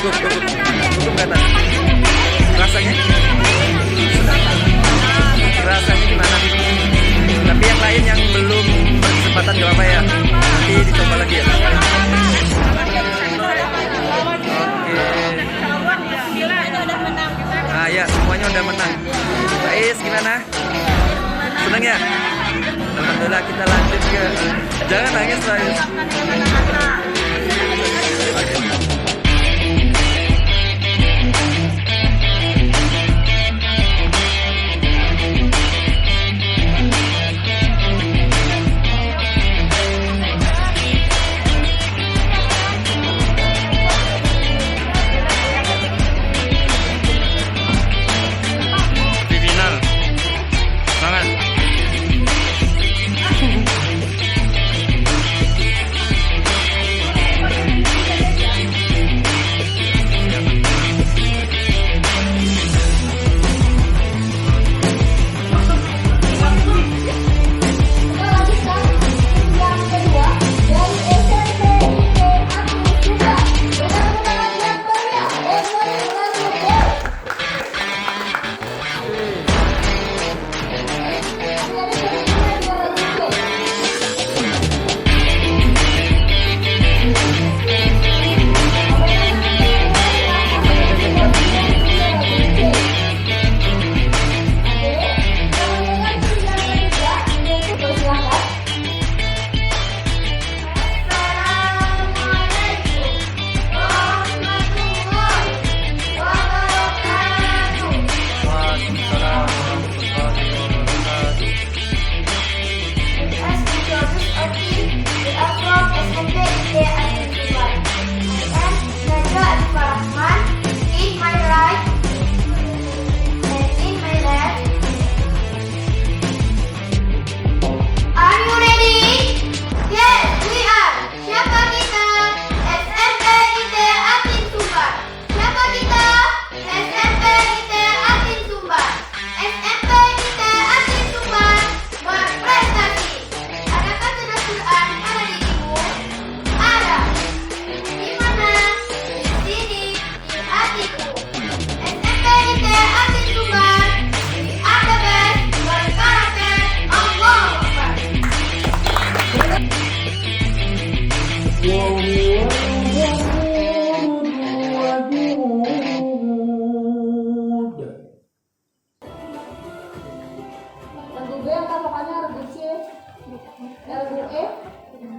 Cukup kata. Rasanya? Rasanya gimana? Tapi yang lain yang belum berkesempatan gak apa-apa ya. Nanti dicoba lagi ya. Nah ya, semuanya udah menang. Rais gimana? Senang ya? Alhamdulillah, kita lanjut ke. Jangan nangis Rais.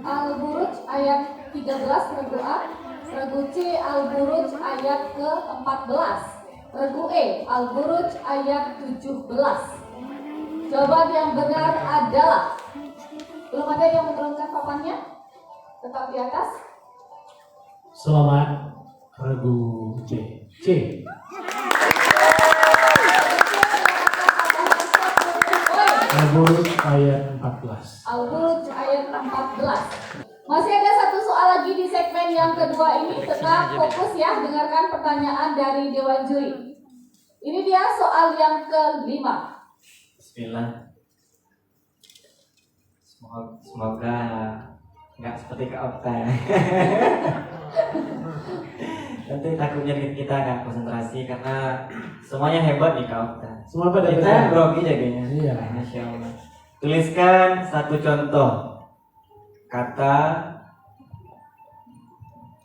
Al-Buruj ayat 13 regu A, regu C Al-Buruj ayat ke-14, regu E Al-Buruj ayat 17. Jawaban yang benar adalah, belum ada yang menurunkan papannya, tetap di atas. Selamat, regu C. C. Al-Buruj ayat 14. Al-Buruj ayat 14. Masih ada satu soal lagi di segmen yang kedua ini. Tetap fokus ya, dengarkan pertanyaan dari Dewan Juri. Ini dia soal yang kelima. Bismillah. Semoga nggak seperti ke Okta. Nanti takutnya kita nggak konsentrasi karena semuanya hebat nih Kak Okta. Semua pada kita grogi jadinya. Iya. Masya Allah. Tuliskan satu contoh kata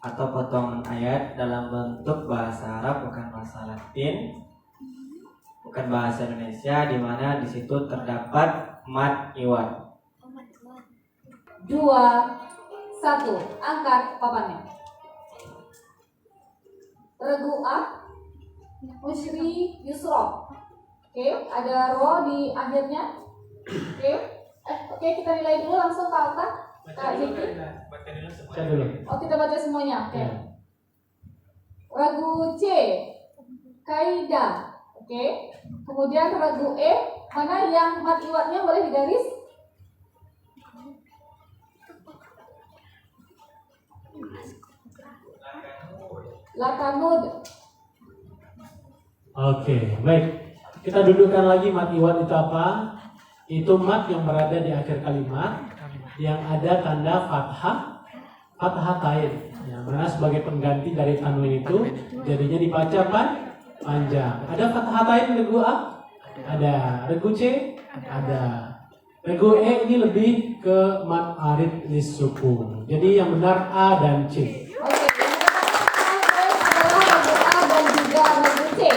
atau potongan ayat dalam bentuk bahasa Arab, bukan bahasa Latin, bukan bahasa Indonesia, di mana di situ terdapat mad iwad. 2, 1, angkat papannya. Regu A, Musyri Yusro. Oke, ada ro di akhirnya. Oke, kita nilai dulu langsung Kak Alta. Kak Jeki. Baca dulu. Oh, kita baca semuanya. Oke. Regu C, Kaida. Oke. Kemudian regu E, mana yang mat iwatnya boleh digaris? Lakanud. Oke, baik. Kita dudukkan lagi mat iwad itu apa? Itu mat yang berada di akhir kalimat, yang ada tanda fathah, fathatain. Yang mana sebagai pengganti dari tanwin itu jadinya dibaca panjang. Ada fathatain regu A? Ada. Regu C? Ada. Regu E ini lebih ke mad arid lisukun. Jadi yang benar A dan C. Oke, yang adalah regu A dan juga regu C.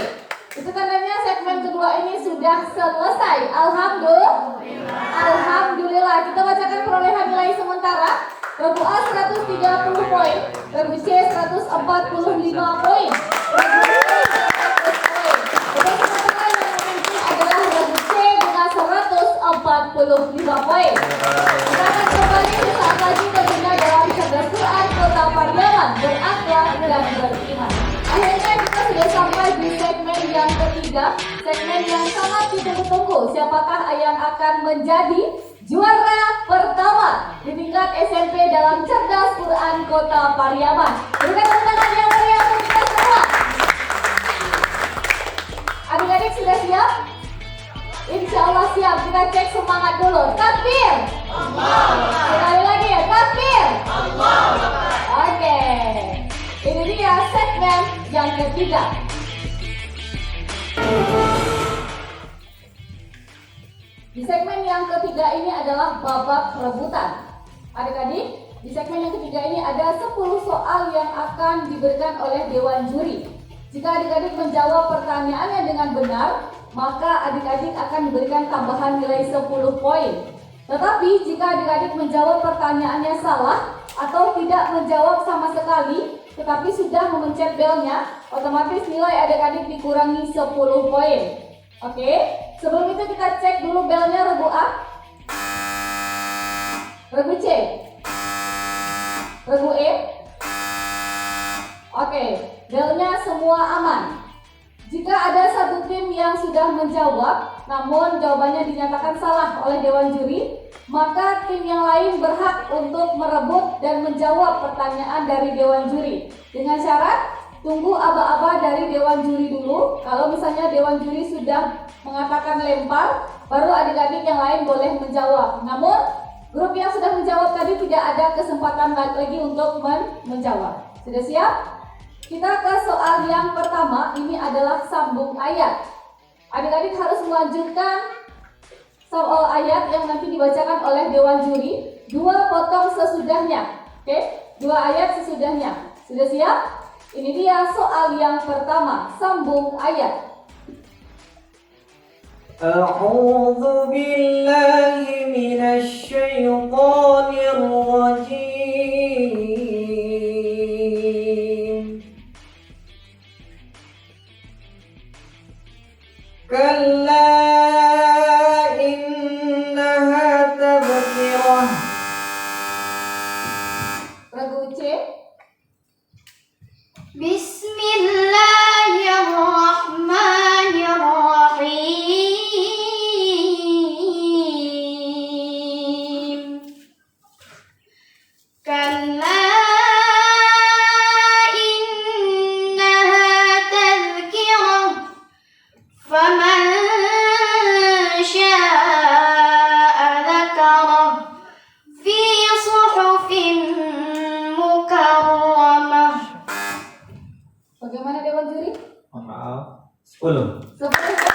Itu tandanya segmen kedua ini sudah selesai. Alhamdulillah. Kita bacakan perolehan nilai sementara. Regu A 130 poin, regu C 145 poin. Regu E 100 poin. Untuk sementara yang memimpin adalah regu C dengan 145 poin. Kita akan kembali sesaat lagi tentunya dalam Cerdas Quran Kota Pariaman, berakhlak dan beriman. Akhirnya kita sudah sampai di segmen yang ketiga, segmen yang sangat ditunggu-tunggu. Siapakah yang akan menjadi juara pertama di tingkat SMP dalam Cerdas Quran Kota Pariaman? Berikan tepuk tangan yang meriah untuk kita semua. Adik-adik sudah siap? Insya Allah siap. Kita cek semangat dulu. Takbir. Sekali lagi ya, takbir. Oke. Ini dia segmen yang ketiga. Di segmen yang ketiga ini adalah babak rebutan. Adik-adik, di segmen yang ketiga ini ada 10 soal yang akan diberikan oleh Dewan Juri. Jika adik-adik menjawab pertanyaannya dengan benar, maka adik-adik akan diberikan tambahan nilai 10 poin. Tetapi jika adik-adik menjawab pertanyaannya salah atau tidak menjawab sama sekali, tetapi sudah memencet belnya, otomatis nilai adik-adik dikurangi 10 poin. Oke, sebelum itu kita cek dulu belnya regu A, regu C, regu E. Oke, belnya semua aman. Jika ada satu tim yang sudah menjawab, namun jawabannya dinyatakan salah oleh Dewan Juri, maka tim yang lain berhak untuk merebut dan menjawab pertanyaan dari Dewan Juri. Dengan syarat, tunggu aba-aba dari Dewan Juri dulu. Kalau misalnya Dewan Juri sudah mengatakan lempar, baru adik-adik yang lain boleh menjawab. Namun, grup yang sudah menjawab tadi tidak ada kesempatan lagi untuk menjawab. Sudah siap? Kita ke soal yang pertama, ini adalah sambung ayat. Adik-adik harus melanjutkan soal ayat yang nanti dibacakan oleh Dewan Juri, 2 potong sesudahnya. Oke, 2 ayat sesudahnya. Sudah siap? Ini dia soal yang pertama, sambung ayat. A'udzu billahi minasy syaithanir rajim. Kalla innaha tadhkirah. Regu C. Bismillahirrahmanirrahim. Kalla innaha tadhkirah. Faman syaa'a dzakarah. Fi suhufin mukarramah. Bagaimana Dewan Juri? Mohon maaf. 10. Seperti itu.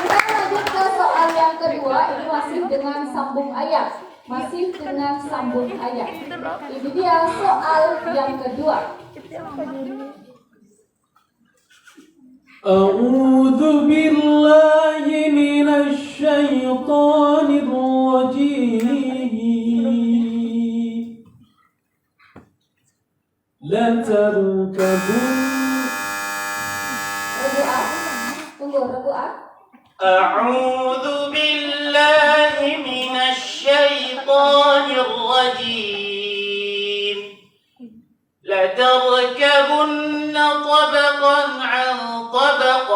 Kita lanjut ke soal yang kedua. Ini masih dengan sambung ayat. Ini dia soal yang kedua. A'udzu billahi minasy syaithanir rajim. La tarkabun. Regu A. Tunggu, regu A. أعوذ بالله من الشيطان الرجيم لتركبن طبقا عن طبق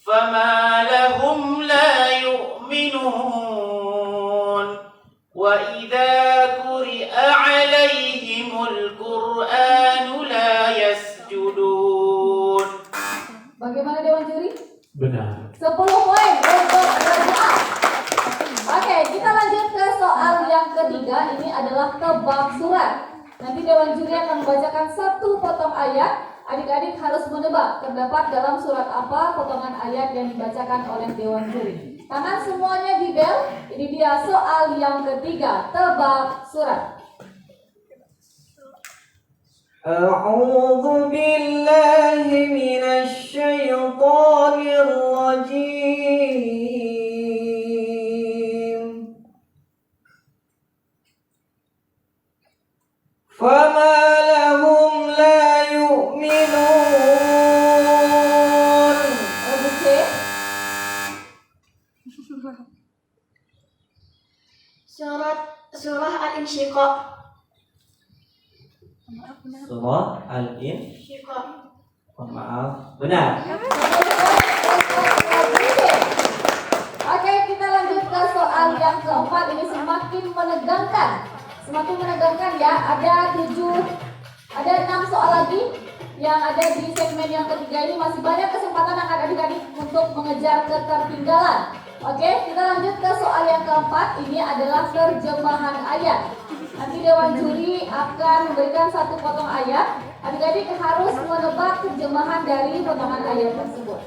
فما لهم لا يؤمنون وإذا قرئ عليهم القرآن لا يسجدون. Bagaimana Dewan Juri? Benar. 10 poin untuk regu A. Oke, kita lanjut ke soal yang ketiga. ketiga ini adalah tebak surat. Nanti Dewan Juri akan membacakan satu potong ayat. Adik-adik harus menebak terdapat dalam surat apa potongan ayat yang dibacakan oleh Dewan Juri. Tangan semuanya di bel. Ini dia soal yang ketiga, tebak surat. أعوذ بالله من الشيطان الرجيم فما لهم لا يؤمنون Regu C. Surah Al-Insyiqaq. Surah Al-In. Insyiqaq. Mohon maaf. Benar. Oke, kita lanjut ke soal yang keempat. Ini semakin menegangkan. Semakin menegangkan ya. Ada 6 soal lagi yang ada di segmen yang ketiga ini. Masih banyak kesempatan adik-adik untuk mengejar ketertinggalan. Oke, kita lanjut ke soal yang keempat. Ini adalah terjemahan ayat. Nanti Dewan Juri akan memberikan satu potong ayat. Adik-adik harus menebak terjemahan dari potongan ayat tersebut.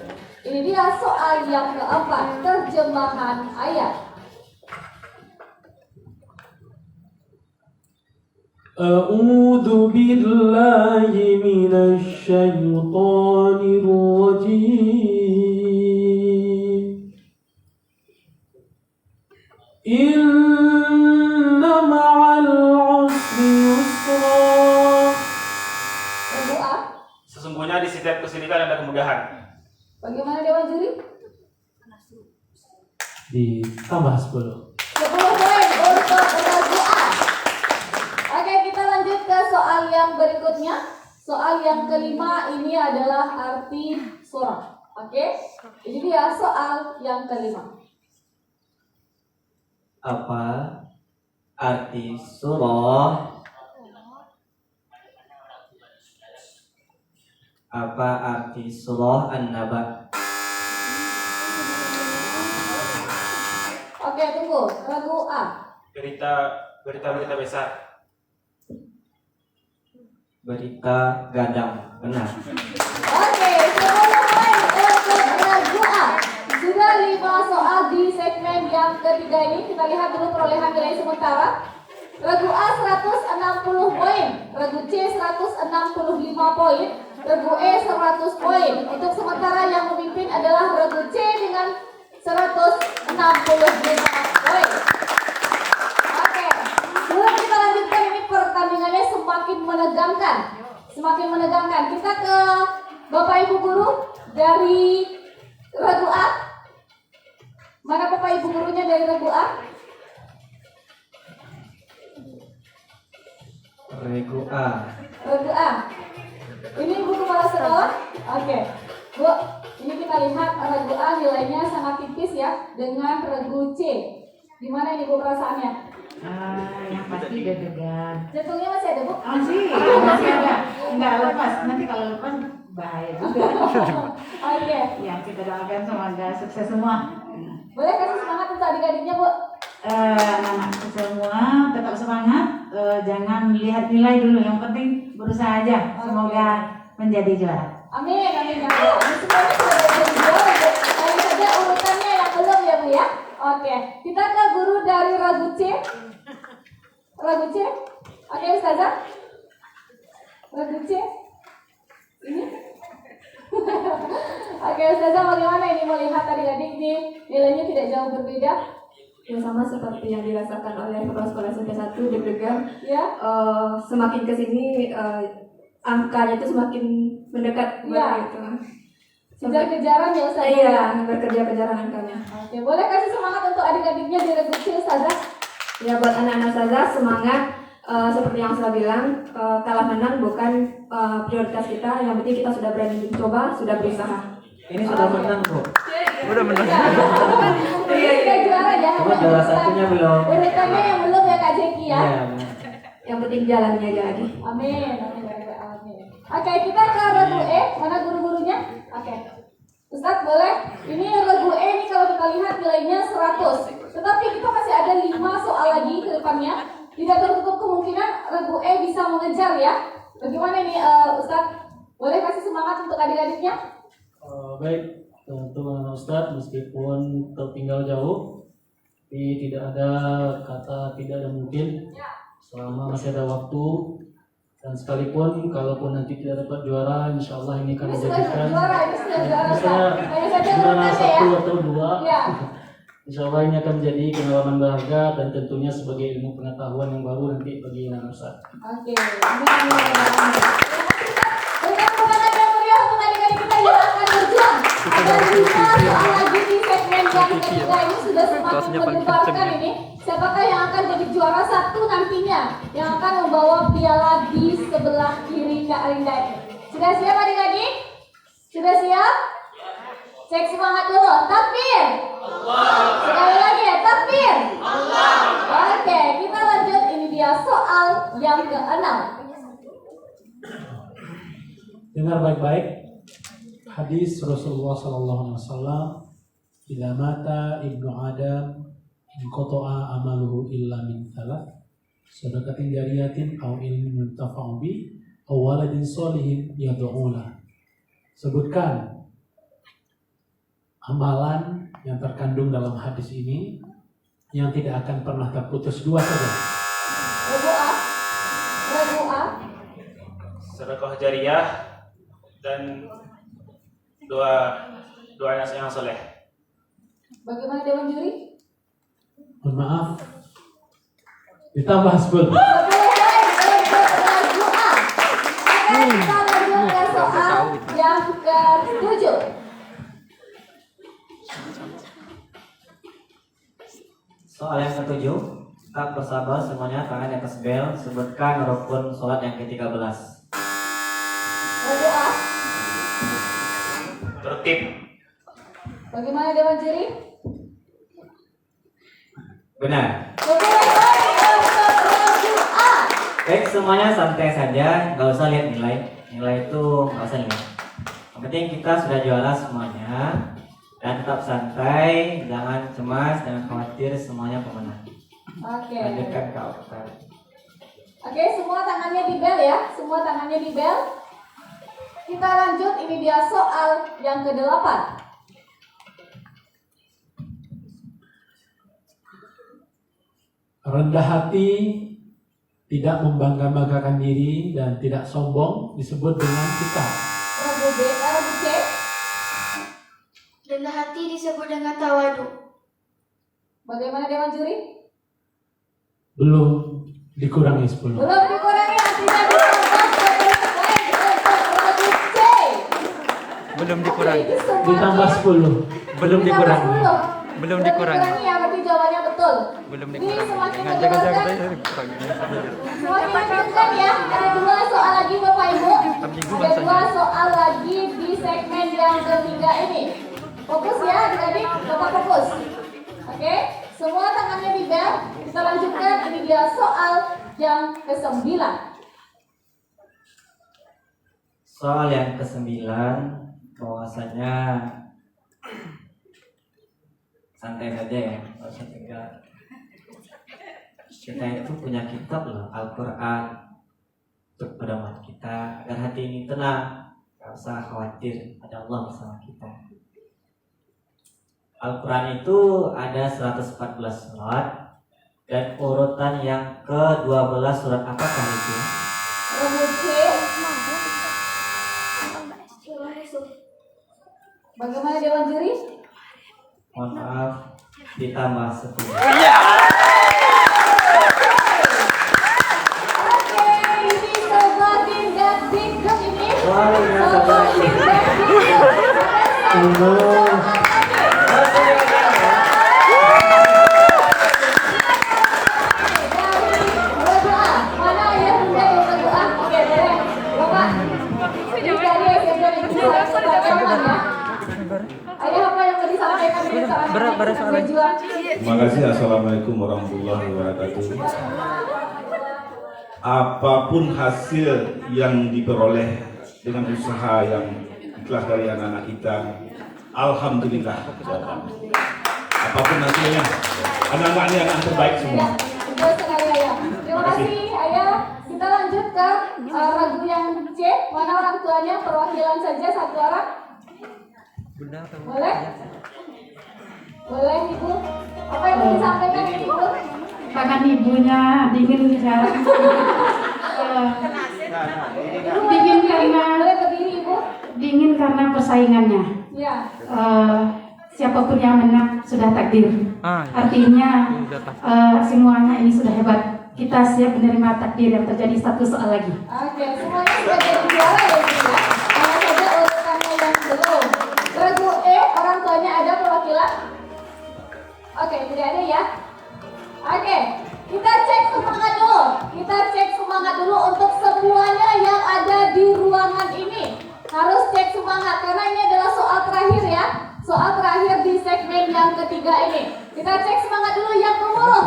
Ini dia soal yang keempat, terjemahan ayat. A'udzu billahi minasy syaithanir rajim. Inna ma'al usri yusra. Regu A. Sesungguhnya di setiap kesulitan ada kemudahan. Bagaimana Dewan Juri? Ditambah 10. 10 poin untuk regu A. Oke, kita lanjut ke soal yang berikutnya. Soal yang kelima ini adalah arti surah. Oke, ini dia soal yang kelima. Apa arti surah? Apa arti surah An-Naba? Oke, tunggu. Regu A. Berita besar. Berita gadang. Benar. Oke, 10 poin untuk regu A. Sudah 5 soal di segmen yang ketiga ini. Kita lihat dulu perolehan nilai sementara. Regu A 160 poin, Regu C 165 poin, Regu E 100 poin. Untuk sementara yang memimpin adalah Regu C dengan 165 poin. Oke, sebelum kita lanjutkan ini pertandingannya semakin menegangkan. Semakin menegangkan. Kita ke Bapak Ibu Guru dari Regu A. Mana Bapak Ibu gurunya dari Regu A? Regu A. Regu A. Ini Ibu Kepala Sekolah. Oke, Bu, ini kita lihat Regu A nilainya sangat tipis ya dengan Regu C. Gimana ini Bu perasaannya? Yang pasti deg-degan. Jantungnya masih ada Bu? Masih ada. Enggak lepas. Nanti kalau lepas bahaya juga. Oke, Ya, kita doakan semoga sukses semua. boleh kasih semangat untuk adik-adiknya Bu? Anak-anakku semua tetap semangat. Jangan lihat nilai dulu. Yang penting berusaha aja. Semoga menjadi juara. Amin, amin ya Bu. Ini semuanya sudah jadi juara Bu. Hanya saja urutannya yang belum ya Bu ya. Oke, kita ke guru dari Regu C. Regu C. Oke Ustazah. Regu C. Ini. Oke Ustazah, bagaimana ini melihat adik-adik nih nilainya tidak jauh berbeda? Ya sama seperti yang dirasakan oleh kepala sekolah SMP 1, deg-degan. Ya. Semakin kesini angkanya itu semakin mendekat Ya. gitu. Kejar-kejaran ya Ustazah. Iya, berkejar-kejaran angkanya. Oke, boleh kasih semangat untuk adik-adiknya di Regu C Ustazah? Ya buat anak-anak saja semangat. Seperti yang saya bilang, kalah menang bukan prioritas kita. Yang penting kita sudah berani mencoba, sudah berusaha. Ini sudah menang, Bu. Udah menang. Iya, iya. Juara ya. Cuma juara satunya belum. Urutannya yang belum ya Kak Jeki ya. Iya, benar. Yang penting jalannya aja lagi. Amin, amin, amin, amin. Oke, kita ke Regu E. Mana guru-gurunya? Oke. Ustadz boleh? Ini Regu E ini kalau kita lihat nilainya 100. Tetapi kita masih ada 5 soal lagi ke depannya. tidak tertutup kemungkinan regu E bisa mengejar ya. Bagaimana ini Ustadz? Boleh kasih semangat untuk adik-adiknya? Baik, tentu Ustadz, meskipun tertinggal jauh, tapi tidak ada kata tidak ada mungkin selama masih ada waktu. Dan sekalipun kalaupun nanti tidak dapat juara, insya Allah ini akan Ini sudah menjadikan juara, ini sudah juara. misalnya Hanya saja juara urutannya 1 ya. atau 2. Ya. Insya Allah ini akan menjadi pengalaman berharga dan tentunya sebagai ilmu pengetahuan yang baru nanti bagi anak Ustadz. Oke. Berikan kepada yang meriah untuk adik-adik kita yang akan berjuang. Ada 5 soal lagi di segmen yang ketiga ini sudah semakin mendebarkan ini. Siapakah yang akan jadi juara 1 nantinya? Yang akan membawa piala di sebelah kiri Kak Arinda ini. Sudah siap adik-adik? Sudah siap? Cek semangat dulu. Takbir. Sekali lagi ya, takbir. Oke, kita lanjut. Ini dia soal yang ke-6. Dengar baik-baik. Hadis Rasulullah SAW, "Bila mata ibnu Adam, inqata'a amaluhu illa min thalath, sadaqatin jariyatin aw ilmin yuntafa'u bi, aw waladin sholihin yad'u lah." Sebutkan amalan yang terkandung dalam hadis ini yang tidak akan pernah terputus, 2 saja. Regu A. Sedekah jariah dan doa anak yang soleh. Bagaimana Dewan Juri? Mohon maaf, ditambah 10. Regu A. Oke, kita lanjut ke soal yang ke-7. Soal yang ke-7, tetap bersabar semuanya, tangan di atas bel. Sebutkan rukun sholat yang ke-13. Regu A. Tertib. Bagaimana Dewan Juri? Benar. Regu A. Baik, semuanya santai saja, nggak usah lihat nilai. Nilai itu nggak usah lihat. Yang penting kita sudah juara semuanya. Dan tetap santai, jangan cemas, jangan khawatir, semuanya pemenang. Oke. Lanjutkan Kak Okta. Oke, semua tangannya di bel ya. Semua tangannya di bel. Kita lanjut, ini dia soal yang ke-8. Rendah hati, tidak membangga-banggakan diri, dan tidak sombong disebut dengan sikap. Regu B, regu C. Rendah hati disebut dengan tawadu. Bagaimana Dewan Juri? Belum dikurangi 10. Belum dikurangi, artinya regu C. Belum dikurangi. Oke, ini semua Ditambah 10. Belum ditambah dikurangi. 10. Belum Belum dikurangi. ya, berarti jawabannya betul. Belum Ini dikurangi. semakin Jangan jaga-jaga mendebarkan. tadi dikurangi. Semakin menentukan ya. Ada 2 soal lagi Bapak Ibu. Ambigu Ada 2 bangsanya. soal lagi di segmen yang ketiga ini. Fokus ya adik-adik, tetap fokus. Oke, semua tangannya di bel. Kita lanjutkan, ini dia soal yang ke-9. Soal yang ke-9, bahwasanya santai saja ya, nggak usah tegang. Kita itu punya kitab loh, Al-Quran, untuk pedoman kita agar hati ini tenang, nggak usah khawatir, ada Allah bersama kita. Al-Quran itu ada 114 surat, dan urutan yang ke-12 surat apakah itu? Regu C. Bagaimana Dewan Juri? Mohon maaf, ditambah 10. Oke, ini semakin ganti grup ini. Wah, ini Semakin ganti grup. Berapa soal lagi? Terima kasih. Assalamualaikum warahmatullahi wabarakatuh. Apapun hasil yang diperoleh dengan usaha yang ikhlas dari anak-anak kita, alhamdulillah. Apapun hasilnya, anak-anak ini anak terbaik semua. Sekali ya. Regu yang C, mana orang tuanya? Perwakilan saja satu orang. Bunda atau Boleh? Boleh Ibu? Apa yang mau disampaikan Ibu? Bahkan ibunya dingin bicara. Dingin karena Boleh berdiri Ibu? dingin karena persaingannya. Ya. Siapapun yang menang sudah takdir. Artinya semuanya ini sudah hebat. Kita siap menerima takdir yang terjadi. Satu soal lagi. Oke, semuanya sudah jadi juara ya Ibu ya. Hanya saja urutannya yang belum. Regu E, orang tuanya ada perwakilan? Oke, tidak ada ya. Oke, kita cek semangat dulu. Kita cek semangat dulu untuk semuanya yang ada di ruangan ini. Harus cek semangat karena ini adalah soal terakhir ya. Soal terakhir di segmen yang ketiga ini. Kita cek semangat dulu yang nomor.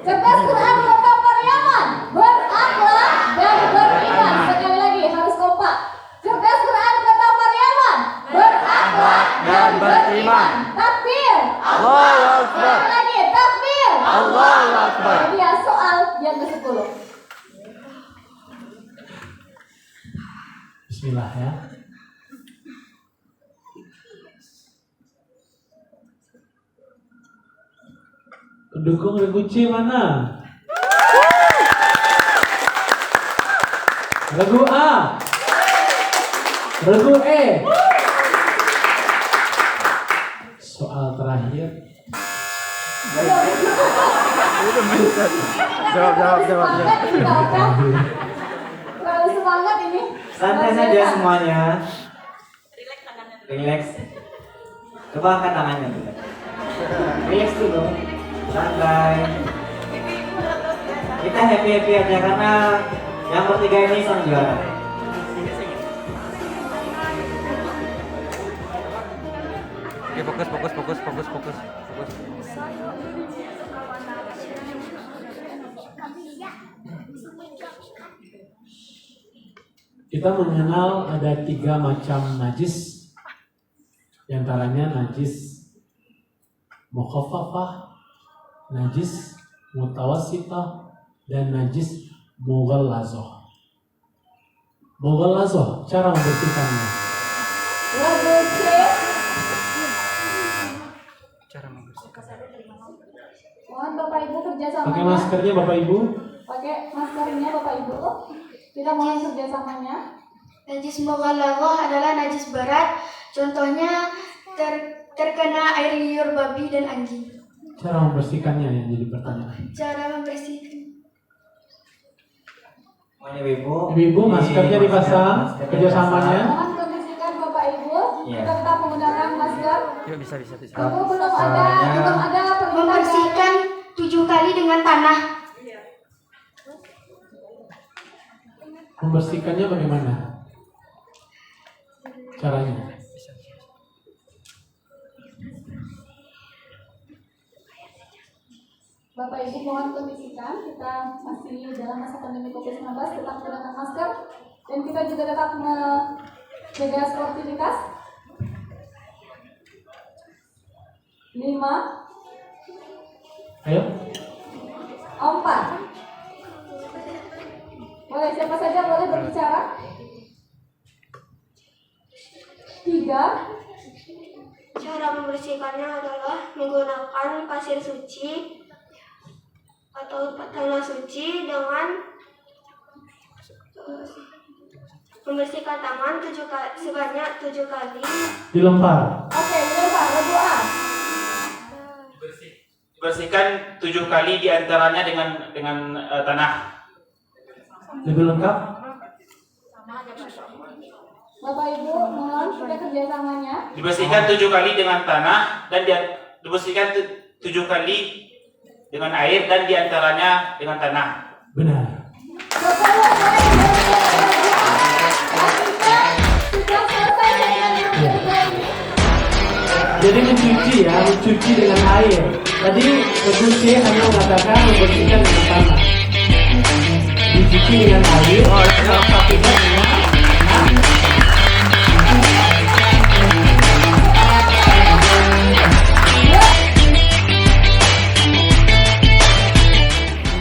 Cerdas, Quran, kata Maryaman, berakhlak dan beriman. Sekali lagi harus kompak. Cerdas, Quran, kata Maryaman, berakhlak dan beriman. Takbir. Allahu Akbar. Sekali lagi takbir. Allahu Akbar. Jadi ya soal yang ke-10. Bismillah ya. Pendukung regu C mana? Regu A. Regu E. Soal terakhir. Jawab. Semangat ini Kakak. Terlalu semangat ini. Santai saja semuanya. Relax. Coba angkat tangannya dulu. Relax dulu. Santai. Kita happy aja karena yang bertiga ini sang juara. Oke, fokus. Kita mengenal ada 3 macam najis. Di antaranya najis mukhaffafah, najis mutawassithah, dan najis mughallazah. Mughallazah, cara membersihkannya. Regu C. Cara membersihkan. Mohon Bapak Ibu kerjasamanya. Pakai maskernya Bapak Ibu. Pakai maskernya Bapak Ibu. Kita mohon kerjasamanya. Najis mughalladhah adalah najis berat. Contohnya terkena air liur babi dan anjing. Cara membersihkannya yang jadi pertanyaan. Cara membersihkan. Semuanya ibu. Ibu maskernya dipasang, kerjasamanya. Mohon kondisikan Bapak Ibu. Iya. Kita tetap menggunakan masker. Yuk, bisa. Ibu belum ada permintaan. Membersihkan 7 kali dengan tanah. Membersihkannya bagaimana? Caranya. Bapak Ibu mohon kondisikan. Kita masih dalam masa pandemi COVID-19, tetap menggunakan masker dan kita juga tetap menjaga sportivitas. 5, Ayo. 4. Boleh siapa saja boleh berbicara. 3. Cara membersihkannya adalah menggunakan pasir suci atau tanah suci dengan membersihkan tangan sebanyak 7 kali. Dilempar. Oke, dilempar. Regu A. Dibersihkan 7 kali diantaranya dengan tanah. Lebih lengkap. Bapak Ibu mohon kita kerjasamanya. Dibersihkan 7 kali dengan tanah dan dibersihkan 7 kali dengan air dan diantaranya dengan tanah. Benar. Sudah selesai dengan yang ketiga ini. Jadi mencuci dengan air. Tadi mencuci hanya mengatakan membersihkan dengan tanah. Dicuci dengan air. Tapi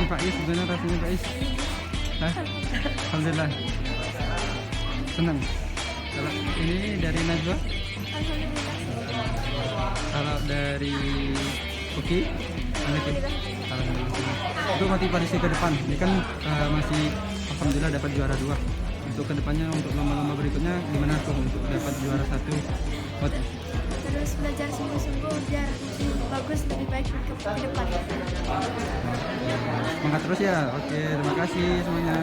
Pak Is, gimana rasanya Pak Is? Hah? Alhamdulillah. Senang. Kalau ini dari Najwa? Kalau dari Uki? Alhamdulillah. Untuk motivasi ke depan, ini kan masih alhamdulillah dapat juara 2. Untuk kedepannya, untuk lomba-lomba berikutnya gimana tuh untuk dapat juara 1? Terus belajar sungguh-sungguh biar bagus, lebih baik ke depan. Semangat terus ya. Oke, terima kasih semuanya.